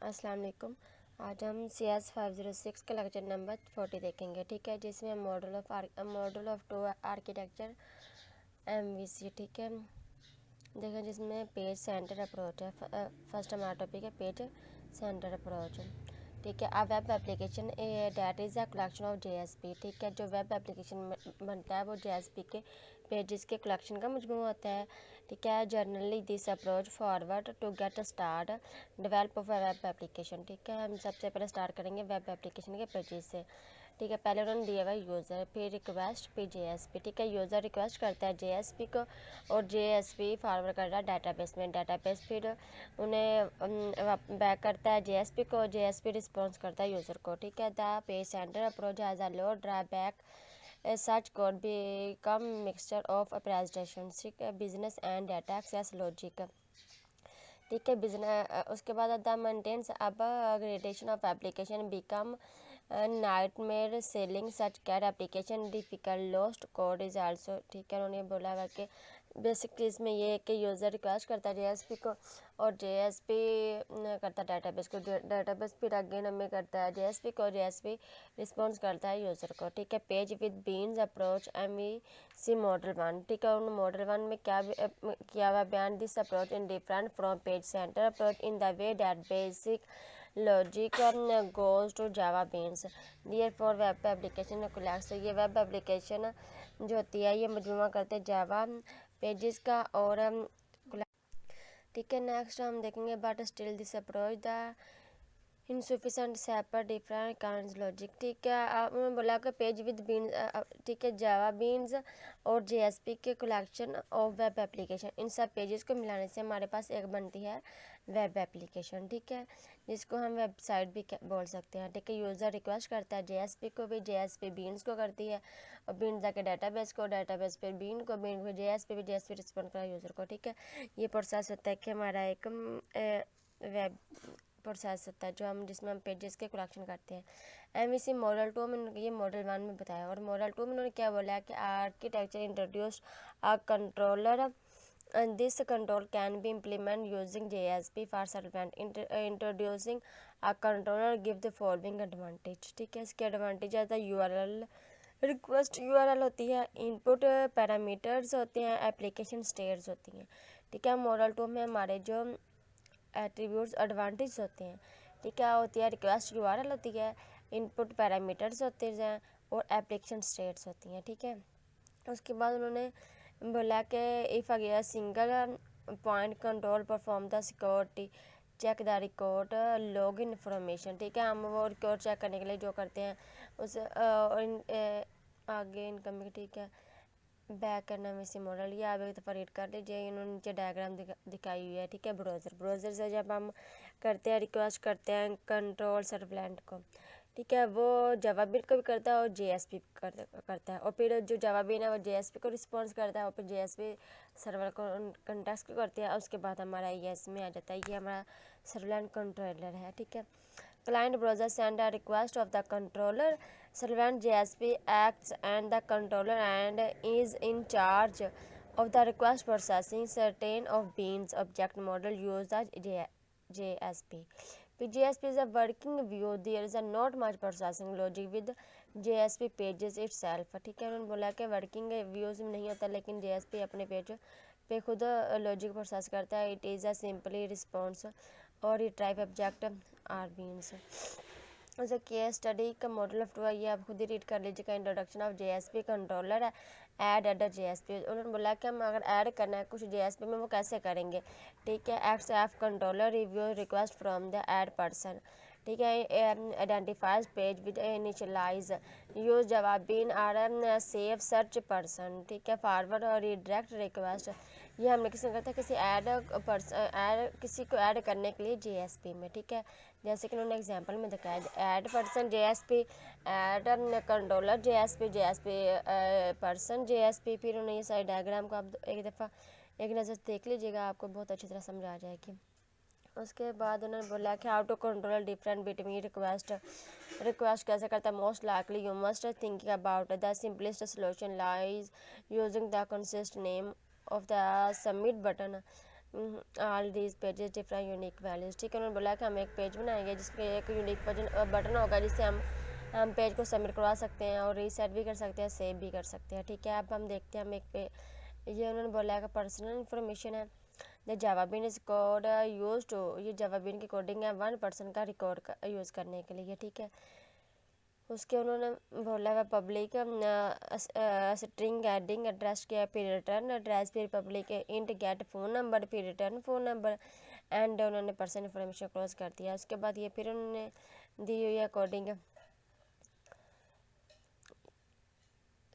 अस्सलाम वालेकुम। आज हम CS 506 का लेक्चर नंबर 40 देखेंगे, ठीक है, जिसमें model of two architecture MVC, ठीक है। देखें जिसमें पेज सेंटर अप्रोच है। फर्स्ट हमारा टॉपिक है पेज सेंटर अप्रोच, ठीक है। अब web application that is a collection of JSP, ठीक है। जो वेब एप्लीकेशन बनता है वो JSP के पेजेस के कलेक्शन का मजमू होता है, ठीक है। Generally this approach forward to get start develop of web application, ठीक है। हम सबसे पहले स्टार्ट करेंगे वेब एप्लीकेशन के पेजेस से, ठीक है। पहले उन्होंने दिया हुआ यूज़र, फिर रिक्वेस्ट, फिर JSP, ठीक है। यूज़र रिक्वेस्ट करता है JSP को और JSP फॉरवर्ड कर रहा है डाटाबेस में। डाटाबेस फिर उन्हें बैक करता है JSP को, JSP रिस्पॉन्स करता है यूज़र को, ठीक है। The page centre approach has a low drawback such could become mixture of presentation, ठीक है, business and data access logic, ठीक है। बिजनेस उसके बाद the maintenance upgradation of application become nightmare selling such cat application difficult lost code is also, ठीक है। उन्होंने बोला हुआ कि बेसिकली इसमें ये है कि यूज़र रिक्वेस्ट करता है JSP को और JSP करता है डाटाबेस को, डाटाबेस फिर अगेन हमें करता है JSP को, JSP रिस्पॉन्स करता है यूज़र को, ठीक है। Page with beans approach MVC model 1, ठीक है। उन मॉडल 1 में क्या किया हुआ बयान, this approach in different from page centre approach in the way that basic logic goes to Java beans dear for web application कोलैक्स, ये वेब एप्लीकेशन जो होती है ये मजमूआ करते हैं जावा पेजेस का और ठीक है। नेक्स्ट हम देखेंगे but still this approach the insufficient shaper different kinds logic, ठीक है। उन्होंने बोला कि पेज विद बीन्स, ठीक है, जावा बीन्स और JSP के कलेक्शन ऑफ वेब एप्लीकेशन, इन सब पेजेस को मिलाने से हमारे पास एक बनती है वेब एप्लीकेशन, ठीक है, जिसको हम वेबसाइट भी बोल सकते हैं, ठीक है। यूज़र रिक्वेस्ट करता है JSP को, भी JSP बीन्स को करती है और बीन्स जाके डाटाबेस को, डाटाबेस पे बीन को, बीन को JSP रिस्पॉन्ड करा यूज़र को, ठीक है। ये प्रोसेस होता है कि हमारा एक वेब प्रोसेस होता है जो हम जिसमें हम पेजेस के कलेक्शन करते हैं। MVC मॉडल 2 में ये मॉडल 1 में बताया और मॉडल 2 में उन्होंने क्या बोला है कि architecture introduce a controller and this control can be implemented using JSP for servant introducing a controller give the following advantage, ठीक है। इसके एडवांटेज है URL रिक्वेस्ट URL होती है, इनपुट पैरामीटर्स होते हैं, एप्लीकेशन स्टेट्स होती हैं, ठीक है। मॉडल 2 में हमारे जो एट्रीब्यूट्स एडवांटेज होते हैं, ठीक है, होती है रिक्वेस्ट URL होती है, इनपुट पैरामीटर्स होते हैं और एप्लीकेशन स्टेट्स होती हैं, ठीक है। उसके बाद उन्होंने बोला कि if a single point control perform the security check the record log information, ठीक है। हम वो रिकॉर्ड चेक करने के लिए जो करते हैं उस आगे इनकमिंग, ठीक है, बैक करना में से मॉडल, ये आप एक दफ़ा रीड कर लीजिए। इन्होंने नीचे डायग्राम दिखाई हुई है, ठीक है। ब्राउज़र से जब हम करते हैं रिक्वेस्ट करते हैं कंट्रोल सर्वलेंट को, ठीक है, वो जावा बीन को भी करता है और JSP करता है और फिर जो जावा बीन है वो JSP को रिस्पॉन्स करता है और फिर JSP सर्वर को कंटेक्स्ट को करती है। उसके बाद हमारा ये इसमें आ जाता है, ये हमारा सर्वलेंट कंट्रोलर है, ठीक है। Client browser send a request of the controller. Servant JSP acts and the controller and is in charge of the request processing. Certain of beans object model use the JSP. JSP is a working view. There is a not much processing logic with JSP pages itself, ठीक है। उन्होंने बोला कि working views में नहीं होता लेकिन JSP अपने पेज पे खुद लॉजिक प्रोसेस करता है। It is a simply response और रिट्राइव ऑब्जेक्ट आर बीन्स। उसे केस स्टडी का मॉडल ऑफ टू है, ये आप खुद ही रीड कर लीजिएगा। इंट्रोडक्शन ऑफ JSP कंट्रोलर है, ऐड अदर JSP। उन्होंने बोला कि हम अगर ऐड करना है कुछ JSP में वो कैसे करेंगे, ठीक है। XF controller review request from the add person, ठीक है। Identifies page with initialize use Java bean are save search person, ठीक है। फॉरवर्ड और रिडायरेक्ट रिक्वेस्ट, ये हमने किसी करता है किसी को ऐड करने के लिए JSP में, ठीक है। जैसे कि उन्होंने एग्जांपल में दिखाया add person JSP, add controller JSP person JSP। फिर उन्होंने ये सारे डायग्राम को आप एक दफ़ा एक नज़र देख लीजिएगा, आपको बहुत अच्छी तरह समझ आ जाएगी। उसके बाद उन्होंने बोला कि how to control different between request कैसे करता है। Most likely you must thinking about the simplest solution lies using the consist name of the submit button all these pages different unique values. ठीक है, उन्होंने बोला कि हम एक पेज बनाएंगे जिसपे एक यूनिक बटन होगा जिससे हम पेज को सबमिट करवा सकते हैं और रीसेट भी कर सकते हैं, सेव भी कर सकते हैं। ठीक है, अब हम देखते हैं हम ये उन्होंने बोला है कि पर्सनल इन्फॉर्मेशन है। The Java bean is code use to, ये जावा बीन की कोडिंग है 1% का रिकॉर्ड यूज़ करने के लिए। ठीक है, उसके उन्होंने बोला है पब्लिक स्ट्रिंग एडिंग एड्रेस किया फिर रिटर्न एड्रेस फिर public int get phone number फिर रिटर्न फ़ोन नंबर एंड उन्होंने पर्सनल इन्फॉर्मेशन क्लोज कर दिया। उसके बाद ये फिर उन्होंने दी हुई है कोडिंग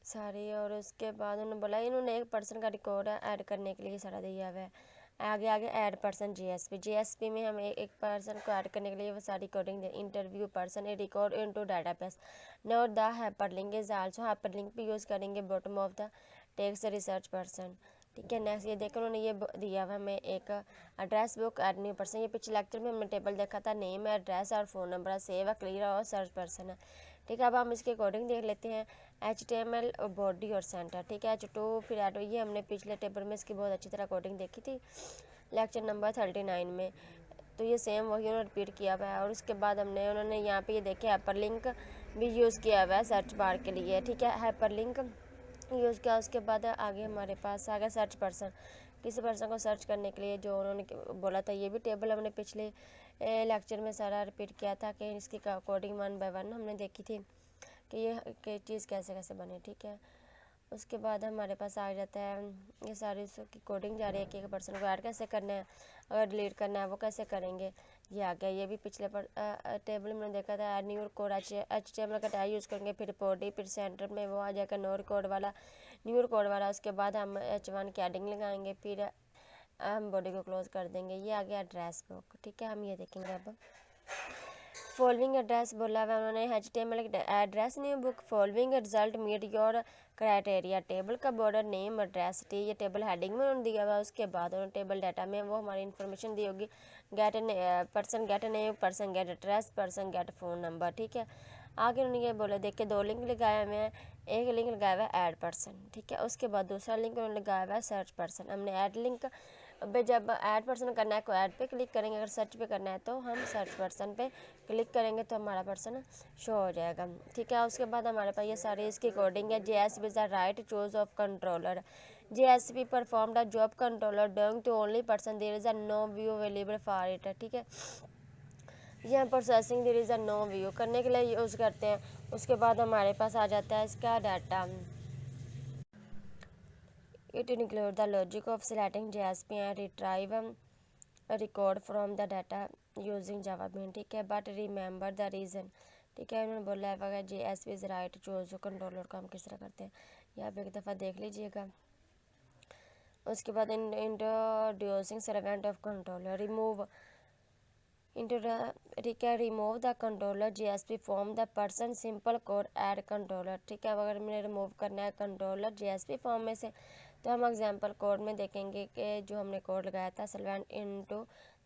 सारी, और उसके बाद उन्होंने बोला इन्होंने एक पर्सन का रिकॉर्ड ऐड करने के लिए सारा दिया हुआ है। आगे ऐड पर्सन जीएसपी में हम एक पर्सन को ऐड करने के लिए वो सारी coding they. Interview person A record into database. Note the hyperlink is also, hyperlink भी यूज़ करेंगे bottom of the text research person. ठीक है, नेक्स्ट ये देखो उन्होंने ये दिया हुआ हमें एक address book add new person. ये पिछले लेक्चर में हमने टेबल देखा था, नेम एड्रेस और फ़ोन नंबर सेव क्लियर और सर्च पर्सन है। ठीक है, अब हम इसके अकॉर्डिंग देख लेते हैं HTML बॉडी और सेंटर। ठीक है, H2 फिर ऐड ये हमने पिछले टेबल में इसकी बहुत अच्छी तरह कोडिंग देखी थी लेक्चर नंबर 39 में। तो ये सेम वही उन्होंने रिपीट किया हुआ है। और उसके बाद उन्होंने यहाँ पे ये देखे हाइपरलिंक भी यूज़ किया हुआ है सर्च बार के लिए। ठीक है, हाइपरलिंक यूज़ किया। उसके बाद आगे हमारे पास आ गया सर्च पर्सन, किसी पर्सन को सर्च करने के लिए जो उन्होंने बोला था। ये भी टेबल हमने पिछले लेक्चर में सारा रिपीट किया था कि इसकी कोडिंग 1 बाय 1 हमने देखी थी कि ये चीज़ कैसे कैसे बने। ठीक है, उसके बाद हमारे पास आ जाता है ये सारी उसकी कोडिंग जा रही है कि एक पर्सन को ऐड कैसे करना है, अगर डिलीट करना है वो कैसे करेंगे। ये आ गया, ये भी पिछले टेबल में देखा था। न्यू कोड HTML का टैग यूज़ करेंगे, फिर बॉडी फिर सेंटर में वो आ जाएगा न्यू कोड वाला। उसके बाद हम H1 की एडिंग लगाएंगे, फिर हम बॉडी को क्लोज कर देंगे। ये आ गया एड्रेस बुक। ठीक है, हम ये देखेंगे अब फॉलोइंग एड्रेस बोला हुआ उन्होंने HTML address new book following result meet your criteria. Table का बॉर्डर नेम एड्रेस ये टेबल हेडिंग में उन्होंने दिया हुआ। उसके बाद उन्होंने टेबल डाटा में वो हमारी इन्फॉर्मेशन दी होगी, get person get name person get address person get phone number. ठीक है, आगे उन्होंने ये बोला देखिए 2 लिंक लगाए हुए हैं, एक लिंक लगाया हुआ है ऐड पर्सन। ठीक है, उसके बाद दूसरा लिंक उन्होंने लगाया हुआ है सर्च पर्सन। हमने ऐड लिंक जब ऐड पर्सन करना है तो ऐड पे क्लिक करेंगे, अगर सर्च पे करना है तो हम सर्च पर्सन पे क्लिक करेंगे तो हमारा पर्सन शो हो जाएगा। ठीक है, उसके बाद हमारे पास ये सारी इसकी कोडिंग है। JSP is the right choose of controller. JSP perform the job controller doing to only person there is a no view available for it. ठीक है, ये हम processing there is a no view करने के लिए use करते हैं। उसके बाद हमारे पास आ जाता है इसका data. It includes the logic of selecting JSP and retrieve a record from the data using Java Bean। ठीक है, but remember the reason। ठीक है, उन्होंने बोला है अगर JSP is right choose controller का हम किस तरह करते हैं, यहाँ पे एक दफ़ा देख लीजिएगा। उसके बाद introducing servant of controller remove ठीक है, remove the controller JSP form the person simple code add controller. ठीक है, अगर मैंने रिमूव करना है कंट्रोलर JSP फॉर्म में से तो हम एग्जांपल कोड में देखेंगे कि जो हमने कोड लगाया था servant into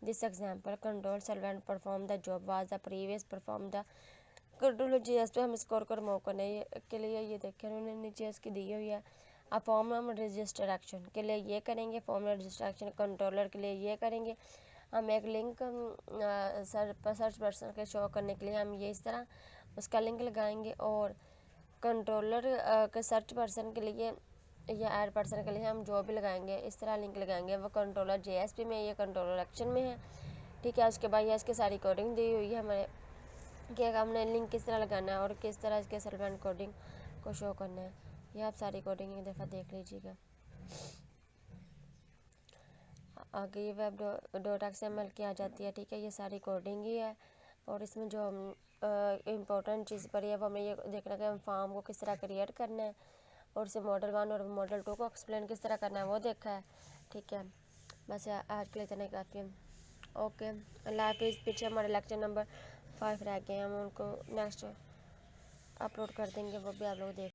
this example control servant perform the job was the previous perform the controller JSP। हम स्कोर को रिमूव करने के लिए ये देखें उन्होंने नीचे इसकी दी हुई है। अब फॉर्म हम रजिस्टर एक्शन के लिए ये करेंगे, फॉर्म रजिस्टर एक्शन कंट्रोलर के लिए ये करेंगे। हम एक लिंक सर्च पर्सन के शो करने के लिए हम ये इस तरह उसका लिंक लगाएंगे, और कंट्रोलर के सर्च पर्सन के लिए या ऐड पर्सन के लिए हम जो भी लगाएंगे इस तरह लिंक लगाएंगे वो कंट्रोलर JSP में, ये कंट्रोलर एक्शन में है। ठीक है, उसके बाद ये इसकी सारी कोडिंग दी हुई है हमारे कि हमने लिंक किस तरह लगाना है और किस तरह इसके सर्वेंट कोडिंग को शो करना है। ये आप सारी कोडिंग एक दफ़ा देख लीजिएगा। आगे ये वेब .xml की आ जाती है। ठीक है, ये सारी कोडिंग ही है, और इसमें जो हम इम्पोर्टेंट चीज़ पर है वो हमें ये देखना कि हम फॉर्म को किस तरह क्रिएट करना है, और उसे मॉडल 1 और मॉडल 2 को एक्सप्लेन किस तरह करना है वो देखा है। ठीक है, बस आज के लिए इतना ही काफ़ी है। ओके, अल्लाह हाफिज़। पीछे हमारे लेक्चर नंबर 5 रह गए हैं, हम उनको नेक्स्ट अपलोड कर देंगे, वो भी आप लोग देख